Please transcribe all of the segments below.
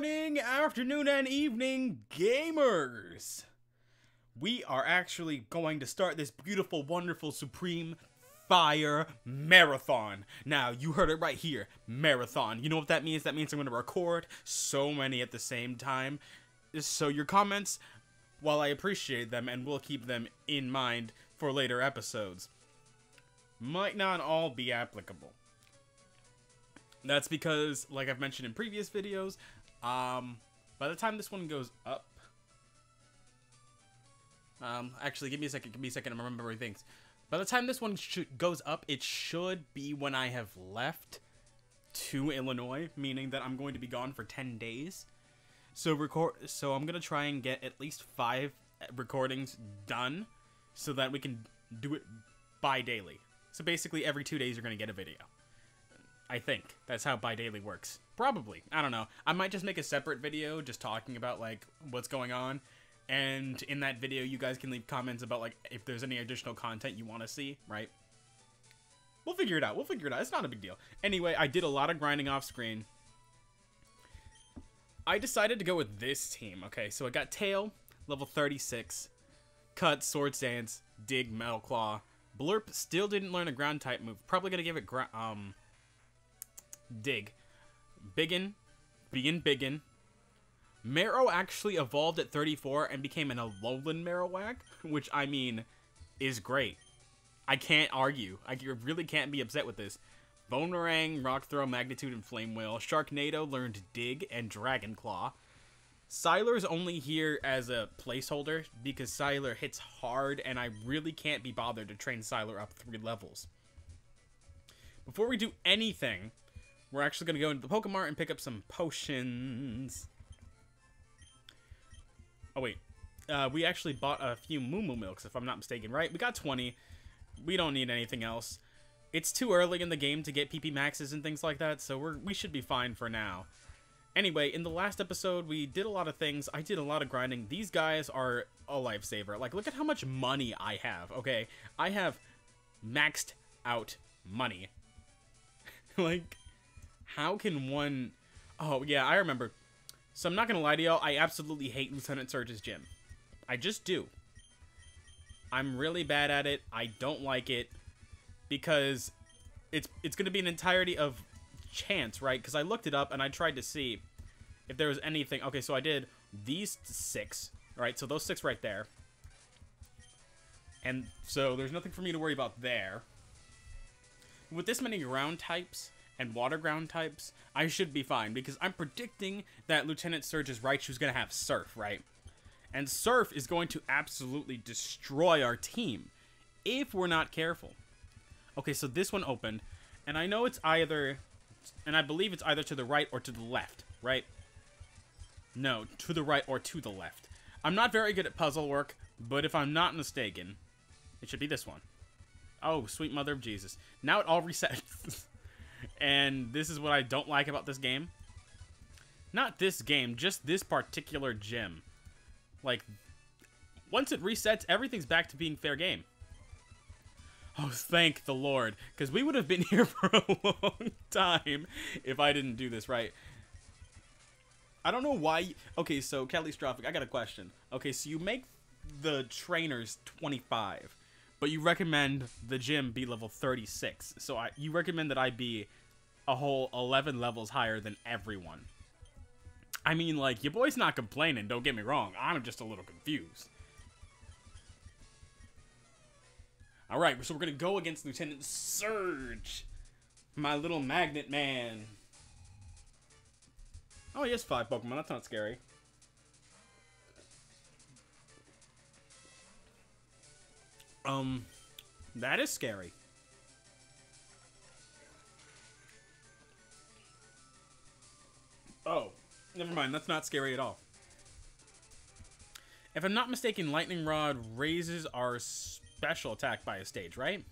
morning, afternoon, and evening, gamers! We are actually going to start this beautiful, wonderful, supreme fire marathon. Now, you heard it right here, marathon. You know what that means? That means I'm going to record so many at the same time. So your comments, while I appreciate them and will keep them in mind for later episodes, might not all be applicable. That's because, like I've mentioned in previous videos, by the time this one goes up, actually, give me a second, I'm remembering things. By the time this one goes up, it should be when I have left to Illinois, meaning that I'm going to be gone for 10 days. So I'm gonna try and get at least 5 recordings done, so that we can do it bi-daily. So basically, every 2 days you're gonna get a video. I think that's how bi-daily works. Probably. I don't know. I might just make a separate video just talking about, like, what's going on. And in that video, you guys can leave comments about, like, if there's any additional content you want to see, right? We'll figure it out. It's not a big deal. Anyway, I did a lot of grinding off screen. I decided to go with this team, okay? So I got Tail, level 36. Cut, Sword Stance, Dig, Metal Claw. Blurp still didn't learn a ground type move. Probably gonna give it Dig. Biggin. Biggin. Marrow actually evolved at 34 and became an Alolan Marowak, which, I mean, is great. I can't argue. I really can't be upset with this. Bonerang, Rock Throw, Magnitude, and Flame Whale. Sharknado learned Dig and Dragon Claw. Sylar's only here as a placeholder because Sylar hits hard and I really can't be bothered to train Sylar up 3 levels. Before we do anything, we're actually going to go into the Pokemart and pick up some potions. Oh, wait. We actually bought a few Moo Moo Milks, if I'm not mistaken, right? We got 20. We don't need anything else. It's too early in the game to get PP Maxes and things like that, so we should be fine for now. Anyway, in the last episode, we did a lot of things. I did a lot of grinding. These guys are a lifesaver. Like, look at how much money I have, okay? I have maxed out money. Like, how can one... Oh, yeah, I remember. So I'm not going to lie to y'all, I absolutely hate Lieutenant Surge's gym. I just do. I'm really bad at it. I don't like it. Because it's going to be an entirety of chance, right? Because I looked it up and I tried to see if there was anything. Okay, so I did these 6, right? So those 6 right there. And so there's nothing for me to worry about there. With this many ground types and water ground types, I should be fine, because I'm predicting that Lieutenant Surge's Raichu's going to have Surf, right? And Surf is going to absolutely destroy our team if we're not careful. Okay, so this one opened, and I know it's either, and I believe it's either to the right or to the left, right? No, to the right or to the left. I'm not very good at puzzle work, but if I'm not mistaken, it should be this one. Oh, sweet mother of Jesus. Now it all resets. And this is what I don't like about this game. Not this game, just this particular gym. Like, once it resets, everything's back to being fair game. Oh, thank the Lord. Because we would have been here for a long time if I didn't do this right. I don't know why... Okay, so, Catastrophic, I got a question. Okay, so you make the trainers 25. But you recommend the gym be level 36. So you recommend that I be a whole 11 levels higher than everyone. I mean, like, your boy's not complaining, don't get me wrong. I'm just a little confused. Alright, so we're going to go against Lieutenant Surge. My little magnet man. Oh, he has 5 Pokemon. That's not scary. That is scary. Oh, never mind. That's not scary at all. If I'm not mistaken, Lightning Rod raises our special attack by a stage, right?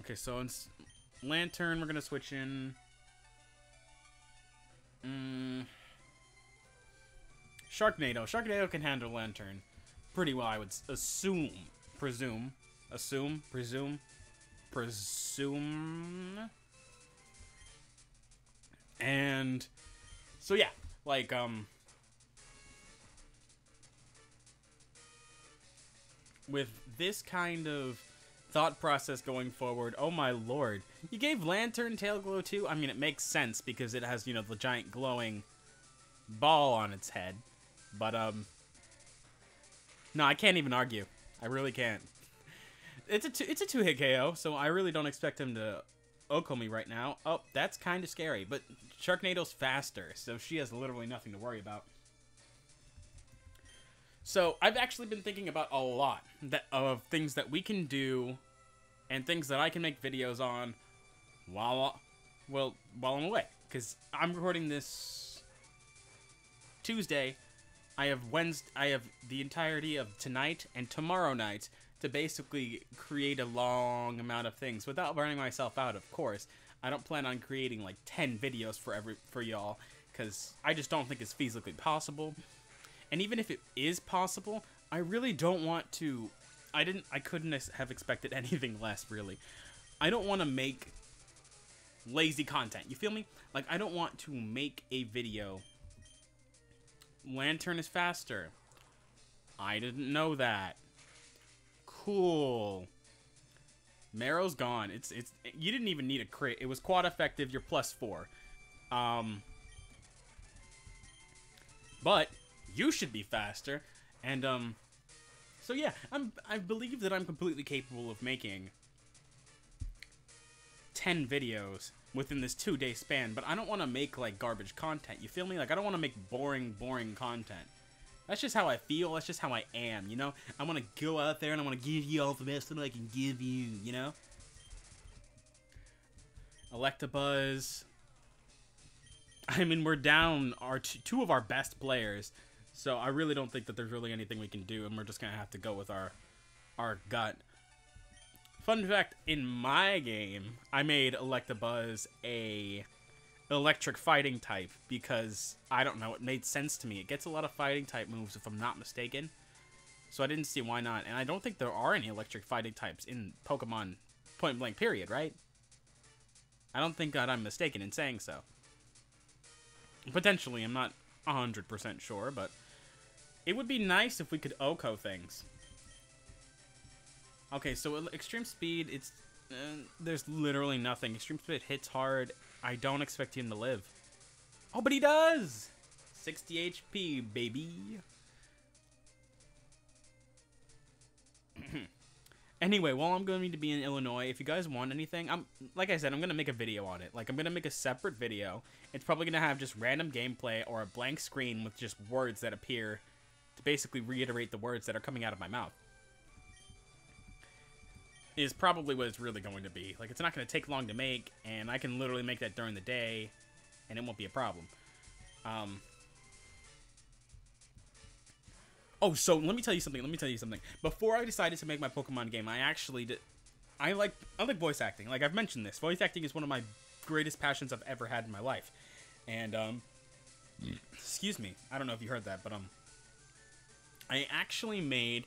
Okay, so in Lantern, we're going to switch in... Sharknado. Sharknado can handle Lantern pretty well, I would assume. Presume. And So yeah, like, with this kind of thought process going forward, oh my lord. You gave Lantern tail glow too? I mean, it makes sense because it has, you know, the giant glowing ball on its head. But, no, I can't even argue. I really can't. It's a two-hit KO, so I really don't expect him to Oko me right now. Oh, that's kind of scary, but Sharknado's faster, so she has literally nothing to worry about. So, I've actually been thinking about a lot of things that we can do and things that I can make videos on while I'm away. Because I'm recording this Tuesday. I have the entirety of tonight and tomorrow night to basically create a long amount of things without burning myself out, of course. I don't plan on creating like 10 videos for y'all, because I just don't think it's feasibly possible. And even if it is possible, I really don't want to... I couldn't have expected anything less, really. I don't want to make lazy content, you feel me? Like, I don't want to make a video. Lantern is faster. I didn't know that. Cool. Marrow's gone. You didn't even need a crit. It was quad effective. You're +4. But you should be faster. And so yeah, I believe that I'm completely capable of making 10 videos within this 2-day span, but I don't want to make like garbage content. You feel me? Like, I don't want to make boring content. That's just how I feel. That's just how I am, you know? I want to go out there and I want to give you all the best that I can give you, you know? Electabuzz. I mean, we're down two of our best players, so I really don't think that there's really anything we can do, and we're just going to have to go with our gut. Fun fact, in my game, I made Electabuzz a electric fighting type because, I don't know, it made sense to me. It gets a lot of fighting type moves if I'm not mistaken, so I didn't see why not. And I don't think there are any electric fighting types in Pokemon Point Blank period, right? I don't think that I'm mistaken in saying so. Potentially, I'm not 100% sure, but it would be nice if we could Oko things. Okay, so Extreme Speed, it's there's literally nothing. Extreme Speed hits hard. I don't expect him to live. Oh, but he does! 60 HP, baby. Anyway, while I'm going to be in Illinois, if you guys want anything, like I said, I'm going to make a video on it. Like, I'm going to make a separate video. It's probably going to have just random gameplay or a blank screen with just words that appear to basically reiterate the words that are coming out of my mouth. Is probably what it's really going to be. Like, it's not going to take long to make, and I can literally make that during the day, and it won't be a problem. Oh, so let me tell you something. Before I decided to make my Pokemon game, I actually did. I like voice acting. Like, I've mentioned this. Voice acting is one of my greatest passions I've ever had in my life. And excuse me. I don't know if you heard that, but I actually made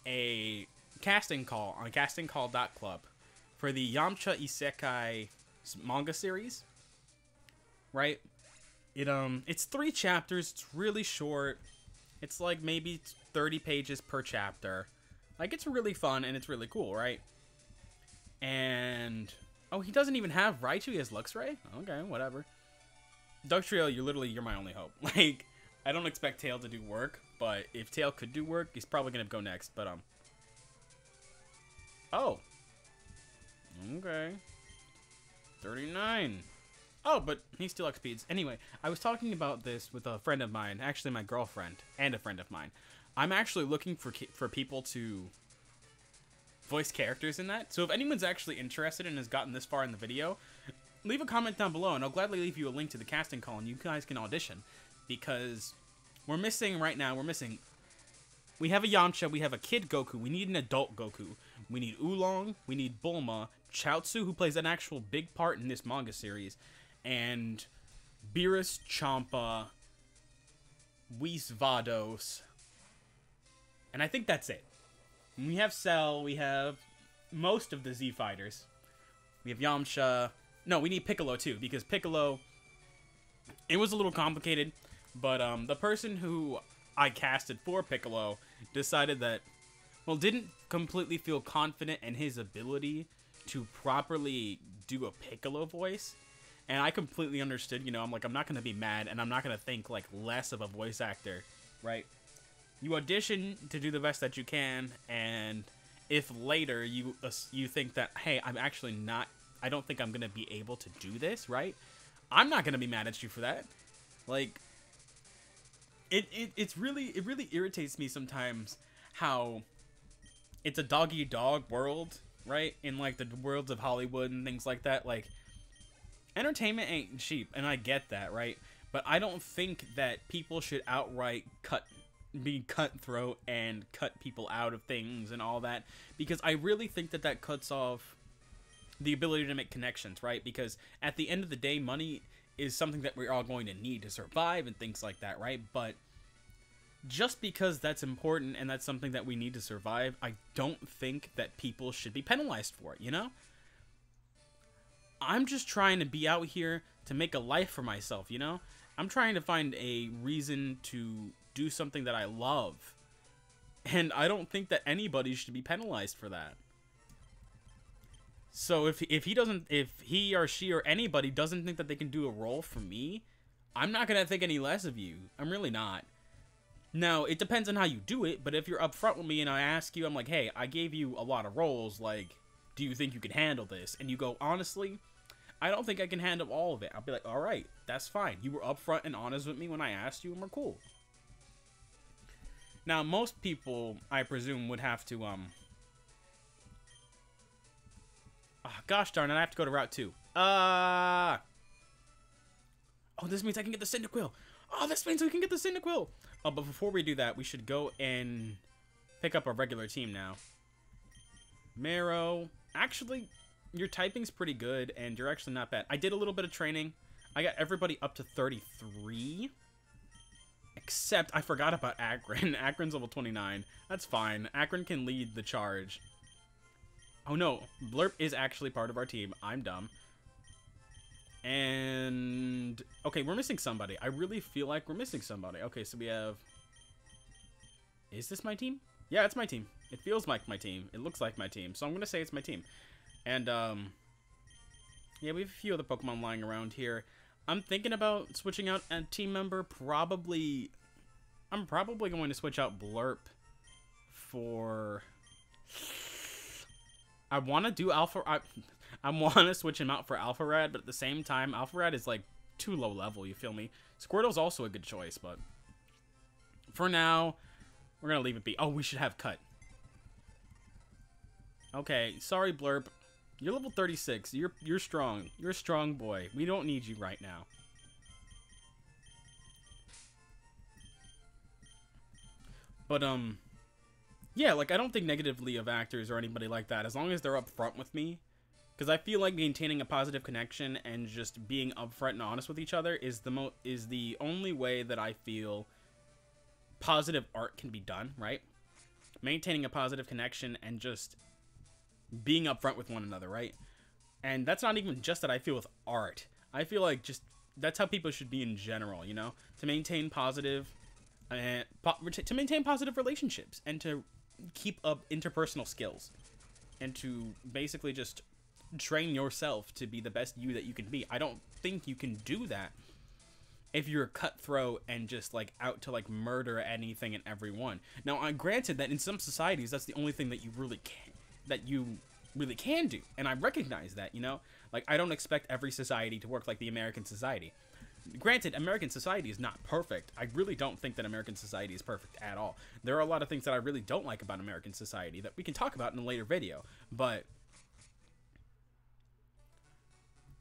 a casting call on castingcall.club for the Yamcha Isekai manga series. Right? It's 3 chapters. It's really short. It's like maybe 30 pages per chapter. Like, it's really fun and it's really cool, right? And oh, he doesn't even have Raichu. He has Luxray? Okay, whatever. Dugtrio, you're my only hope. Like, I don't expect Tail to do work, but if Tail could do work, he's probably gonna go next. But oh, okay, 39. Oh, but he still XP'd. Anyway, I was talking about this with a friend of mine, actually my girlfriend, and a friend of mine. I'm actually looking for people to voice characters in that. So if anyone's actually interested and has gotten this far in the video, leave a comment down below, and I'll gladly leave you a link to the casting call, and you guys can audition. Because we're missing right now, we have a Yamcha, we have a kid Goku, we need an adult Goku. We need Oolong, we need Bulma, Chaozu, who plays an actual big part in this manga series, and Beerus, Champa, Whis Vados, and I think that's it. We have Cell, we have most of the Z Fighters. We have Yamcha. No, we need Piccolo too, because Piccolo It was a little complicated, but the person who I casted for Piccolo decided that, well, didn't completely feel confident in his ability to properly do a Piccolo voice. And I completely understood, you know, I'm like, I'm not going to be mad, and I'm not going to think, like, less of a voice actor, right? You audition to do the best that you can, and if later you think that, hey, I'm actually not, I don't think I'm going to be able to do this, right? I'm not going to be mad at you for that. Like, it really irritates me sometimes how it's a dog-eat-dog world, right? In, like, the worlds of Hollywood and things like that, like, entertainment ain't cheap, and I get that, right? But I don't think that people should outright be cutthroat and cut people out of things and all that, because I really think that that cuts off the ability to make connections, right? Because at the end of the day, money is something that we're all going to need to survive and things like that, right? But just because that's important and that's something that we need to survive, I don't think that people should be penalized for it, you know? I'm just trying to be out here to make a life for myself, you know? I'm trying to find a reason to do something that I love. And I don't think that anybody should be penalized for that. So if he or she or anybody doesn't think that they can do a role for me, I'm not going to think any less of you. I'm really not. Now, it depends on how you do it, but if you're upfront with me and I ask you, I'm like, hey, I gave you a lot of roles, like, do you think you can handle this? And you go, honestly, I don't think I can handle all of it. I'll be like, all right, that's fine. You were upfront and honest with me when I asked you, and we're cool. Now, most people, I presume, would have to, oh, gosh darn it, I have to go to Route 2. Oh, this means I can get the Cyndaquil. Oh, this means we can get the Cyndaquil. Oh, but before we do that, we should go and pick up our regular team now. Marrow. Actually, your typing's pretty good, and you're actually not bad. I did a little bit of training. I got everybody up to 33. Except, I forgot about Akron. Akron's level 29. That's fine. Akron can lead the charge. Oh no, Blurp is actually part of our team. I'm dumb. And... okay, we're missing somebody. I really feel like we're missing somebody. Okay, so we have... is this my team? Yeah, it's my team. It feels like my team. It looks like my team. So I'm going to say it's my team. And, yeah, we have a few other Pokemon lying around here. I'm thinking about switching out a team member. Probably... I'm probably going to switch out Blurp for... I want to do Alpha... I want to switch him out for Alpharad, but at the same time, Alpharad is, like, too low level, you feel me? Squirtle's also a good choice, but... for now, we're going to leave it be. Oh, we should have Cut. Okay, sorry, Blurp. You're level 36. You're strong. You're a strong boy. We don't need you right now. But, yeah, like, I don't think negatively of actors or anybody like that, as long as they're upfront with me. Because I feel like maintaining a positive connection and just being upfront and honest with each other is the only way that I feel positive art can be done, right? Maintaining a positive connection and just being upfront with one another, right? And that's not even just that I feel with art. I feel like just that's how people should be in general, you know? To maintain positive relationships and to keep up interpersonal skills and to basically just train yourself to be the best you that you can be. I don't think you can do that if you're cutthroat and just like out to like murder anything and everyone. Now, I granted that in some societies that's the only thing that you really can do, and I recognize that, you know? Like, I don't expect every society to work like the American society. Granted, American society is not perfect. I really don't think that American society is perfect at all. There are a lot of things that I really don't like about American society that we can talk about in a later video, but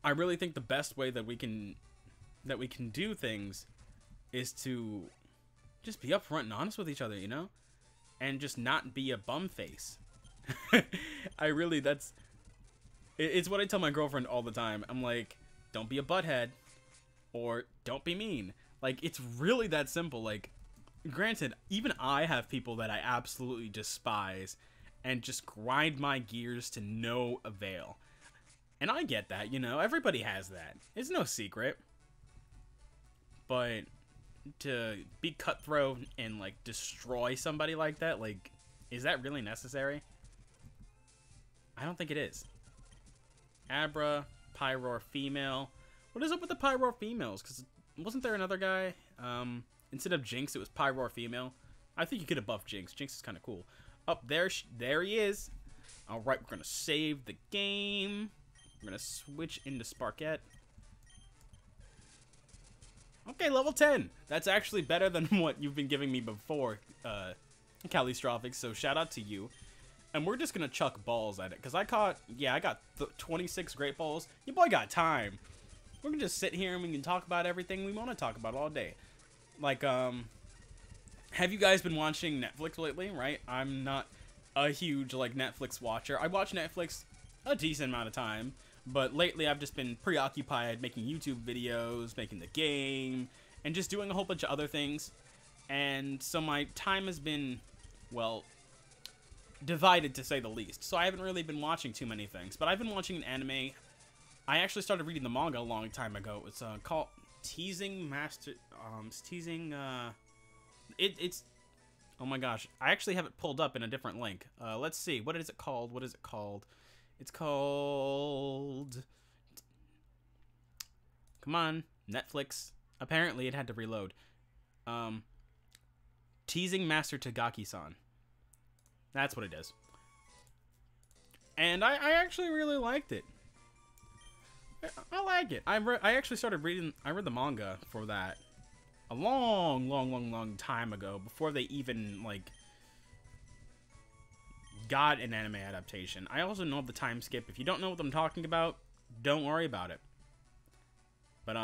I really think the best way that we can do things is to just be upfront and honest with each other, you know? And just not be a bum face. It's what I tell my girlfriend all the time. I'm like, don't be a butthead. Or don't be mean. Like, it's really that simple. Like, granted, even I have people that I absolutely despise and just grind my gears to no avail. And I get that, you know? Everybody has that. It's no secret. but to be cutthroat and like destroy somebody like that, like, is that really necessary? I don't think it is. Abra, Pyroar female. What is up with the Pyroar females? Because wasn't there another guy? Instead of Jinx, it was Pyroar female. I think you could have buffed Jinx. Jinx is kind of cool. Up there, there he is. All right, we're gonna save the game. We're gonna switch into Sparkette. Okay, level 10. That's actually better than what you've been giving me before, Calistrophic. So shout out to you. And we're just gonna chuck balls at it, because I got 26 great balls. Your boy got time. We're gonna just sit here and we can talk about everything we want to talk about all day. Like, have you guys been watching Netflix lately, right? I'm not a huge, like, Netflix watcher. I watch Netflix a decent amount of time, but lately I've just been preoccupied making YouTube videos, making the game, and just doing a whole bunch of other things. And so my time has been, well, divided, to say the least. So I haven't really been watching too many things, but I've been watching an anime. I actually started reading the manga a long time ago. It's called Teasing Master. It's. Oh my gosh, I actually have it pulled up in a different link. Let's see. What is it called? What is it called? It's called. Come on, Netflix. Apparently, it had to reload. Teasing Master Tagaki-san. That's what it is. And I actually really liked it. I like it. I actually started reading. I read the manga for that a long time ago, before they even like got an anime adaptation. I also know the time skip. If you don't know what I'm talking about, don't worry about it. But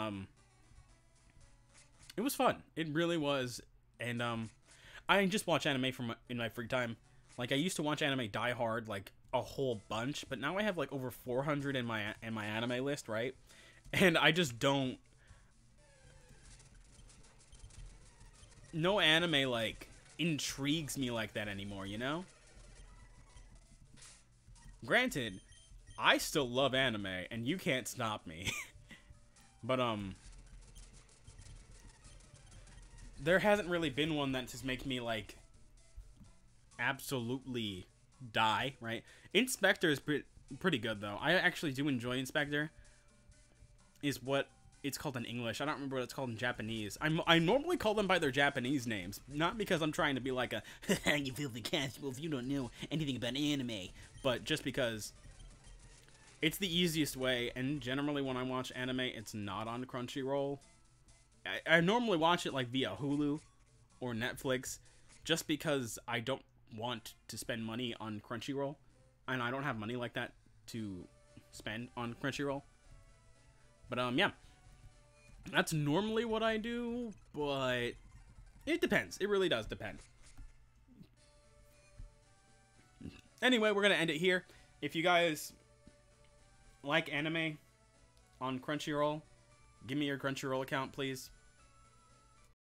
it was fun. It really was. And I just watch anime in my free time. Like, I used to watch anime Die Hard like a whole bunch, but now I have like over 400 in my anime list, right? And I just don't. No anime like intrigues me like that anymore, you know? Granted, I still love anime and you can't stop me. But there hasn't really been one that just makes me like absolutely die, right? Inspector is pretty good though. I actually do enjoy Inspector. Is what it's called in English. I don't remember what it's called in Japanese. I normally call them by their Japanese names, not because I'm trying to be like a you filthy casuals, you don't know anything about anime, but just because it's the easiest way. And generally when I watch anime, it's not on Crunchyroll. I normally watch it like via Hulu or Netflix, just because I don't want to spend money on Crunchyroll, and I don't have money like that to spend on Crunchyroll. But yeah, that's normally what I do, but it depends. It really does depend. Anyway, we're gonna end it here. If you guys like anime on Crunchyroll, give me your Crunchyroll account, please.